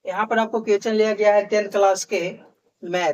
यहाँ पर आपको क्वेश्चन लिया गया है 10th क्लास के मैथ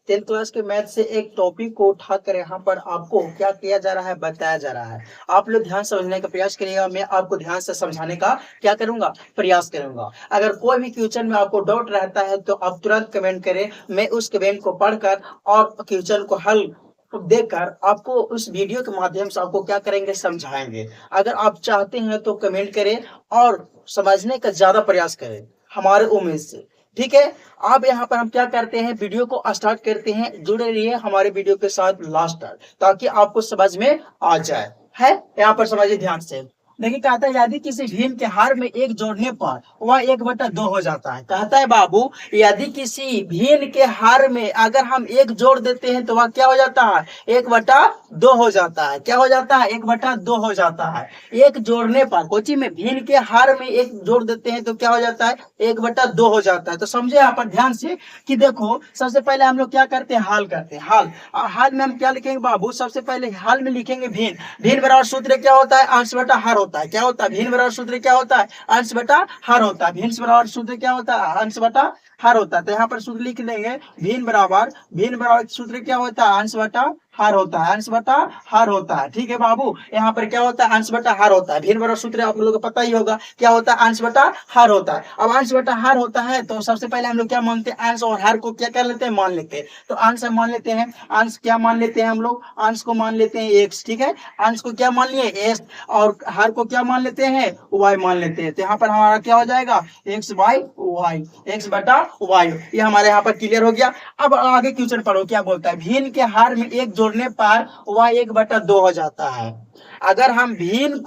10th क्लास के मैथ से एक टॉपिक को उठाकर यहाँ पर आपको क्या किया जा रहा है, बताया जा रहा है। आप लोग ध्यान समझने का प्रयास करिएगा, मैं आपको ध्यान से समझाने का क्या करूंगा, प्रयास करूंगा। अगर कोई भी क्वेश्चन में आपको डाउट रहता है तो आप तुरंत कमेंट करें, मैं उस कमेंट को पढ़कर और क्वेश्चन को हल देखकर आपको उस वीडियो के माध्यम से आपको क्या करेंगे, समझाएंगे। अगर आप चाहते हैं तो कमेंट करें और समझने का ज्यादा प्रयास करें हमारे उम्मीद से, ठीक है। अब यहाँ पर हम क्या करते हैं, वीडियो को स्टार्ट करते हैं। जुड़े रहिए हमारे वीडियो के साथ लास्ट तक ताकि आपको समझ में आ जाए। है यहाँ पर समझिए ध्यान से। देखिए कहता है यदि किसी भीम के हार में एक जोड़ने पर वह 1/2 हो जाता है। कहता है बाबू यदि किसी भीम के हार में अगर हम एक जोड़ देते हैं तो वह क्या हो जाता है, 1/2 हो जाता है। क्या हो जाता है, 1/2 हो जाता है। एक जोड़ने पर कोची में भीम के हार में एक जोड़ देते हैं तो क्या हो जाता है, 1/2 हो जाता है। तो समझे यहाँ पर ध्यान से कि देखो सबसे पहले हम लोग क्या करते हैं, हाल करते हैं। हाल हाल में हम क्या लिखेंगे बाबू, सबसे पहले हाल में लिखेंगे भीम। भीम बराबर सूत्र क्या होता है, अंश बटा हर होता है। क्या होता है, भीम बराबर सूत्र क्या होता है, अंश बटा हर होता है। भीम बराबर सूत्र क्या होता है, अंश बटा हर होता है। तो यहाँ पर सूत्र लिख लेंगे भीम बराबर सूत्र क्या होता है, अंश बटा हर होता है। अंश बटा हर होता है, ठीक है बाबू। यहाँ पर क्या होता है, अंश बटा हर होता है। भीम बराबर सूत्र आप लोगों को पता ही होगा क्या होता है, अंश बटा हर होता है। अब अंश बटा हर होता है तो सबसे पहले हम लोग क्या मानते हैं, अंश और हर को क्या कर लेते हैं, मान लेते हैं। तो अंश हम मान लेते हैं, अंश क्या मान लेते हैं हम लोग, अंश को मान लेते हैं x, ठीक है। अंश को क्या मान लिए, x, और हर को क्या मान लेते हैं, y मान लेते हैं। तो यहाँ पर हमारा क्या हो जाएगा, x बाई वाई, x बटा y। ये हमारे यहाँ पर क्लियर हो गया। अब आगे क्वेश्चन पढ़ो क्या बोलता है, भीम के हार में एक जोड़ने पर y 1/2 हो जाता है। अगर हम भीम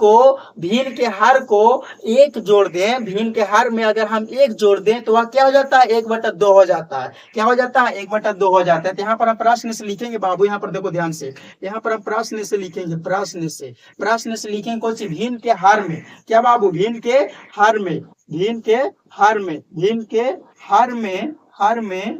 के हार को एक जोड़ दें, भीम के हार में अगर हम एक जोड़ दें तो वह क्या हो जाता है, 1/2 हो जाता है। क्या हो जाता है, 1/2 हो जाता है। तो यहाँ पर हम प्रश्न से लिखेंगे बाबू, यहाँ पर देखो ध्यान से, यहाँ पर हम प्रश्न से लिखेंगे, प्रश्न से लिखेंगे कौन सी, भीम के हार में। क्या बाबू, भीम के हार में, भीम के हार में, भीम के हार में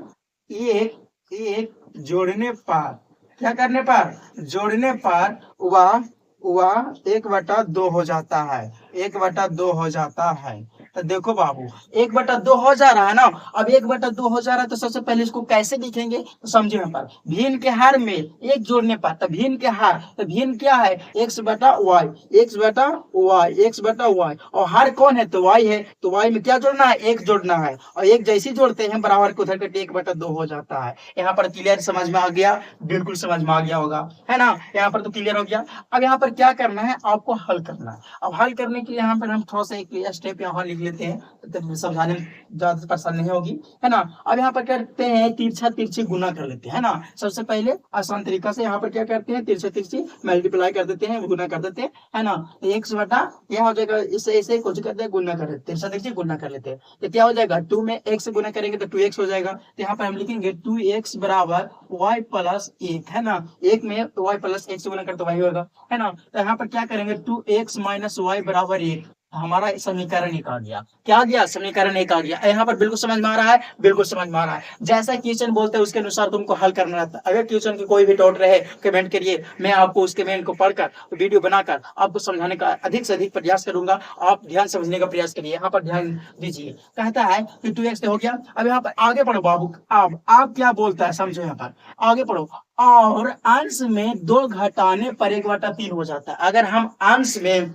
एक जोड़ने पर, क्या करने पर, जोड़ने पर वह 1/2 हो जाता है, 1/2 हो जाता है। तो देखो बाबू 1/2 हो जा रहा है ना। अब 1/2 हो जा रहा है तो सबसे पहले इसको कैसे लिखेंगे, तो समझो यहाँ पर भीम के हार में एक जोड़ने पर, तो भीम के हार, तो भीम क्या है, x बटा वाई, x बटा वाई, और हार कौन है, तो y है। तो y में क्या जोड़ना है, एक जोड़ना है, और एक जैसे जोड़ते हैं बराबर को उधर करके 1/2 हो जाता है। यहाँ पर क्लियर समझ में आ गया, बिल्कुल समझ में आ गया होगा, है ना। यहाँ पर तो क्लियर हो गया। अब यहाँ पर क्या करना है, आपको हल करना है। अब हल करने के लिए यहाँ पर हम थोड़ा सा एक स्टेप यहाँ लिख लेते हैं, तो समझाने में ज्यादा परेशानी नहीं होगी, है ना। अब यहाँ पर करते हैं तिरछा तिरछी गुना कर लेते हैं, है ना। सबसे पहले आसान तरीका से यहाँ पर क्या करते हैं, तिरछा तिरछी मल्टीप्लाई कर देते हैं, गुना कर देते हैं, है ना। तो x बटा क्या हो जाएगा, इससे ऐसे कुछ करते हैं, गुना कर देते हैं, तिरछा तिरछी गुना कर लेते हैं। तो क्या हो जाएगा, 2 में x गुना करेंगे तो 2x हो जाएगा। तो यहाँ पर हम लिखेंगे 2x बराबर y प्लस 1, है ना। 1 में y प्लस 1 से गुना करते वही होगा, है ना। तो यहाँ पर क्या करेंगे, 2x माइनस वाई बराबर 1, हमारा समीकरण एक आ गया। क्या आ गया, समीकरण एक आ गया। यहाँ पर बिल्कुल समझ में आ रहा है, बिल्कुल समझ में आ रहा है। जैसा क्वेश्चन बोलते हैं उसके अनुसार तुमको हल करना रहता है। अगर क्वेश्चन की कोई भी डाउट रहे कमेंट करिए, मैं आपको उस कमेंट को पढ़कर वीडियो बनाकर आपको समझाने का अधिक से अधिक प्रयास करूंगा। आप ध्यान समझने का प्रयास करिए, यहाँ पर ध्यान दीजिए। कहता है कि 2x हो गया। अब यहाँ पर आगे पढ़ो बाबू, अब आप क्या बोलता है समझो, यहाँ पर आगे पढ़ो। और अंश में 2 घटाने पर 1/3 हो जाता है। अगर हम अंश में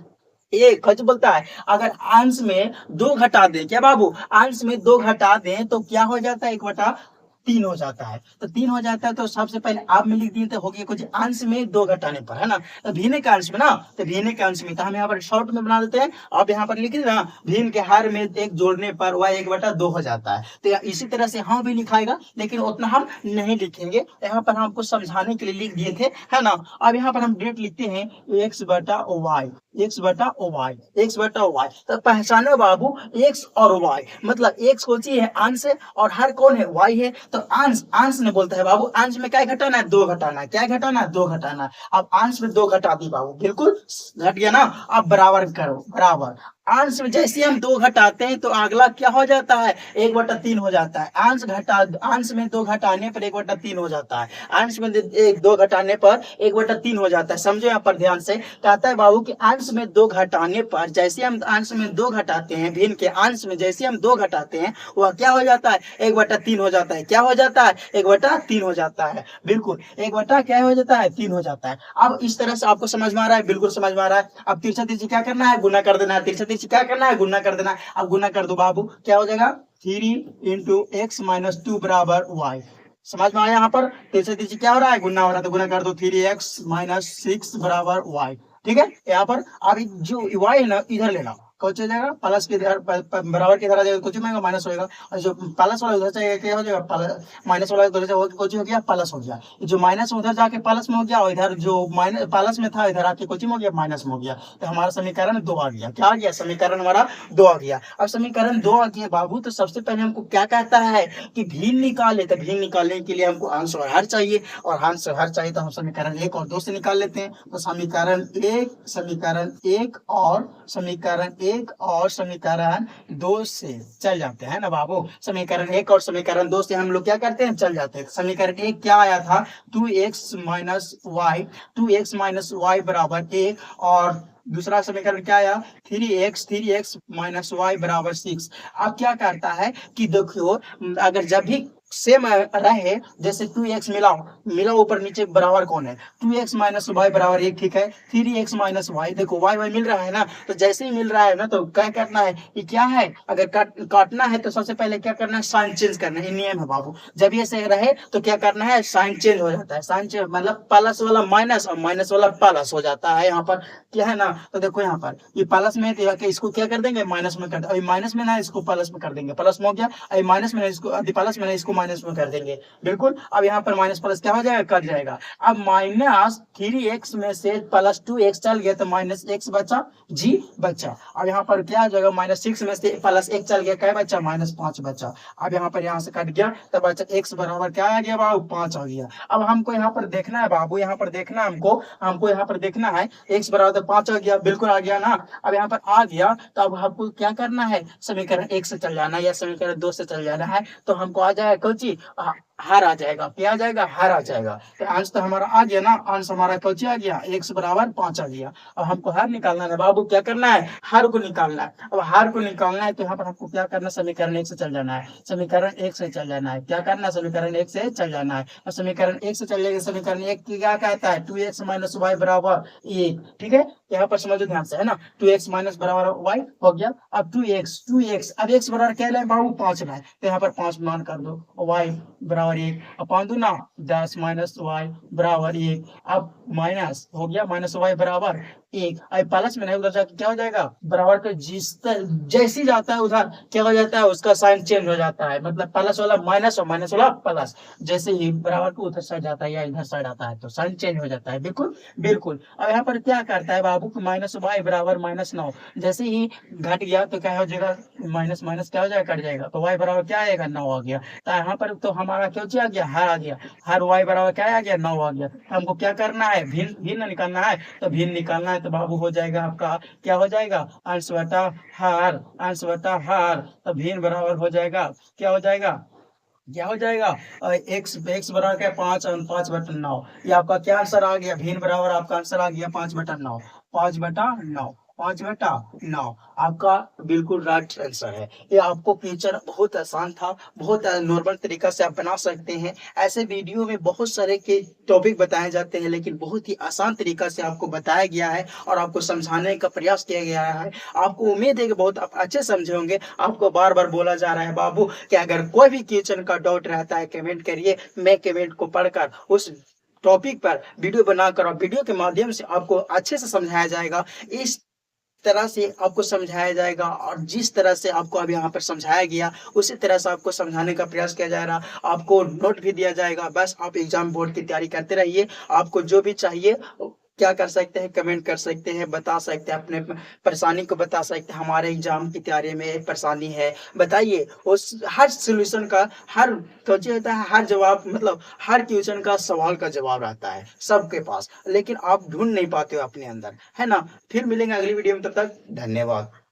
एक खच बोलता है, अगर अंश में 2 घटा दें, क्या बाबू, अंश में 2 घटा दें तो क्या हो जाता है, 1/3 हो जाता है। तो 3 हो जाता है तो सबसे पहले आप में लिख दिए तो हो गया कुछ अंश में 2 घटाने पर, है ना। तो भिन्न के अंश में ना, तो भिन्न के अंश में, तो हम यहाँ पर शॉर्ट में बना देते हैं। आप यहाँ पर लिख देना भीम के हार में एक जोड़ने पर वह 1/2 हो जाता है। तो इसी तरह से हम भी लिखाएगा, लेकिन उतना हम नहीं लिखेंगे। यहाँ पर हमको समझाने के लिए लिख दिए थे, है ना। अब यहाँ पर हम डेट लिखते हैं x बटा वाई, तो पहचानो बाबू x और y, मतलब x होती है अंश और हर कौन है, y है। तो अंश ने बोलता है बाबू, अंश में क्या घटाना है, 2 घटाना है। क्या घटाना है, 2 घटाना है। अब अंश में 2 घटा दी बाबू, बिल्कुल घट गया ना। अब बराबर करो, बराबर अंश में जैसे हम 2 घटाते हैं तो अगला क्या हो जाता है, 1/3 हो जाता है। अंश में 2 घटाने पर 1/3 हो जाता है। अंश में 2 घटाने पर 1/3 हो जाता है। समझो यहाँ पर ध्यान से, कहता है बाबू कि अंश में 2 घटाने पर जैसे हम अंश में 2 घटाते हैं, भिन्न के अंश में जैसे हम 2 घटाते हैं वह क्या हो जाता है, 1/3 हो जाता है। क्या हो जाता है, 1/3 हो जाता है। बिल्कुल 1 क्या हो जाता है, 3 हो जाता है। अब इस तरह से आपको समझ में आ रहा है, बिल्कुल समझ में आ रहा है। अब तिरछा तिरछी क्या करना है, गुना कर देना है। तिरछा तिरछी क्या करना है, गुना कर देना है। अब गुना कर दो बाबू, क्या हो जाएगा, 3 × x - 2 बराबर y। समझ में आया। यहाँ पर तिरछा तिरछी क्या हो रहा है, गुना हो रहा है, तो गुना कर दो 3x - 6 बराबर y। ठीक है, यहाँ पर अब जो y है ना इधर लेना, कुछ हो जाएगा प्लस के इधर बराबर के इधर आ जाएगा, कुछ में माइनस होएगा, और जो प्लस वाला उधर जाएगा क्या हो जाएगा, माइनस वाला उधर जाएगा, कुछ हो गया प्लस हो गया। जो माइनस उधर जाके प्लस में हो गया, और इधर जो माइनस प्लस में था इधर आके कुछ में हो गया, माइनस में हो गया। तो हमारा समीकरण 2 आ गया। क्या आ गया, समीकरण हमारा 2 आ गया। अब समीकरण 2 आ गया बाबू, तो सबसे पहले हमको क्या कहता है कि भिन्न निकाले। तो भिन्न निकालने के लिए हमको अंश और हर चाहिए, और अंश और हर चाहिए तो हम समीकरण 1 और 2 से निकाल लेते हैं। तो समीकरण 1 और समीकरण 2 से चल जाते हैं ना बाबू। समीकरण 1 और समीकरण 2 से हम लोग क्या करते हैं, चल जाते हैं। समीकरण 1 क्या आया था, 2x - y बराबर 1, और दूसरा समीकरण क्या आया, 3x - y बराबर 6। अब क्या करता है कि देखो, अगर जब भी सेम रहे, जैसे 2x मिला ऊपर नीचे बराबर कौन है, 2x - y बराबर 1, ठीक है। 3x - y, देखो y मिल रहा है ना, तो जैसे ही मिल रहा है ना तो क्या करना है, ये क्या है, अगर काटना है तो सबसे पहले क्या करना है, साइन चेंज करना है। नियम है बाबू, जब ये सही रहे तो क्या करना है, साइन चेंज हो जाता है। साइन चेंज मतलब प्लस वाला माइनस और माइनस वाला प्लस हो जाता है। यहाँ पर क्या है ना, तो देखो यहाँ पर ये प्लस में है तो इसको क्या कर देंगे, माइनस में कर, अभी माइनस में ना इसको प्लस में कर देंगे, प्लस में हो गया। अभी माइनस में इसको, अभी प्लस में इसको माइनस में कर देंगे। बिल्कुल, अब यहाँ पर माइनस प्लस क्या हो जाएगा, कट जाएगा। अब -3x में से +2x चल गया तो -x बचा, जी बचा। अब यहाँ पर क्या आ जाएगा, -6 में से +1 चल गया, क्या बचा, -5 बचा। अब यहाँ पर यहाँ से कट गया तो बचा x बराबर क्या आ गया बाबू, 5 आ गया। अब हमको यहाँ पर देखना है बाबू, यहाँ पर देखना हमको यहाँ पर देखना है, x बराबर 5 आ गया, बिल्कुल आ गया ना। अब यहाँ पर आ गया तो अब हमको क्या करना है, समीकरण 1 से चल जाना है या समीकरण 2 से चल जाना है। तो हमको आ जाएगा कोची, हार आ जाएगा। क्या आ जाएगा, हार आ जाएगा। तो अंश तो हमारा आ गया ना, अंश हमारा कोची आ गया, x बराबर 5 आ गया। अब हमको हार निकालना है बाबू, क्या करना है, हार को निकालना है। अब हार को निकालना है तो यहाँ पर हमको क्या करना है, समीकरण 1 से चल जाना है, समीकरण 1 से चल जाना है। क्या करना है, समीकरण 1 से चल जाना है। और समीकरण 1 से चल जाएगा, समीकरण 1 क्या कहता है, 2x - y बराबर 1। ठीक है, यहाँ पर समझो ध्यान से, है ना। 2x माइनस बराबर y हो गया। अब 2x अब x बराबर क्या है बाबू, 5 है, तो यहाँ पर 5 मान कर दो, y बराबर 1 अपन दो ना, 10 - y बराबर 1। अब माइनस हो गया, -y बराबर 1। अब प्लस में नहीं, उधर जाके क्या हो जाएगा, बराबर का जैसी जाता है उधर क्या हो जाता है, उसका साइन चेंज हो जाता है। मतलब प्लस वाला माइनस और माइनस वाला प्लस, जैसे ही बराबर को उधर साइड जाता है या इधर साइड आता है तो साइन चेंज हो जाता है। बिल्कुल बिल्कुल। अब यहाँ पर क्या करता है बाबू, -y बराबर -9, जैसे ही घट गया तो क्या हो जाएगा, माइनस माइनस क्या हो जाएगा, कट जाएगा, तो y बराबर क्या आएगा, 9 आ गया। तो यहाँ पर तो हमारा क्या आ गया, हार आ गया। हार y बराबर क्या आ गया, 9 आ गया। हमको क्या करना है, भिन्न भिन्न निकालना है। तो भिन्न निकालना है तो बाबू हो जाएगा आपका, क्या हो जाएगा, अंश बटा हार, अंश बटा हार। तो भिन्न बराबर हो जाएगा, क्या हो जाएगा, क्या हो जाएगा, x बराबर क्या, 5/9। ये आपका क्या आंसर आ गया, भिन्न बराबर आपका आंसर आ गया 5/9, 5/9, 5/9 आपका बिल्कुल राइट आंसर है। ये आपको क्वेश्चन बहुत आसान था, बहुत नॉर्मल तरीका से आप बना सकते हैं। ऐसे वीडियो में बहुत सारे के टॉपिक बताए जाते हैं, लेकिन बहुत ही आसान तरीका से आपको बताया गया है और आपको समझाने का प्रयास किया गया है। आपको उम्मीद है कि बहुत आप अच्छे समझे होंगे। आपको बार बार बोला जा रहा है बाबू कि अगर कोई भी क्वेश्चन का डाउट रहता है कमेंट करिए, मैं कमेंट को पढ़कर उस टॉपिक पर वीडियो बनाकर और वीडियो के माध्यम से आपको अच्छे से समझाया जाएगा। इस तरह से आपको समझाया जाएगा, और जिस तरह से आपको अब यहाँ पर समझाया गया उसी तरह से आपको समझाने का प्रयास किया जा रहा। आपको नोट भी दिया जाएगा, बस आप एग्जाम बोर्ड की तैयारी करते रहिए। आपको जो भी चाहिए क्या कर सकते हैं, कमेंट कर सकते हैं, बता सकते हैं, अपने परेशानी को बता सकते हैं। हमारे एग्जाम की तैयारी में परेशानी है बताइए, उस हर सोल्यूशन का, हर क्वेश्चन होता है, हर जवाब, मतलब हर क्वेश्चन का सवाल का जवाब रहता है सबके पास, लेकिन आप ढूंढ नहीं पाते हो अपने अंदर, है ना। फिर मिलेंगे अगली वीडियो में, तब तक धन्यवाद।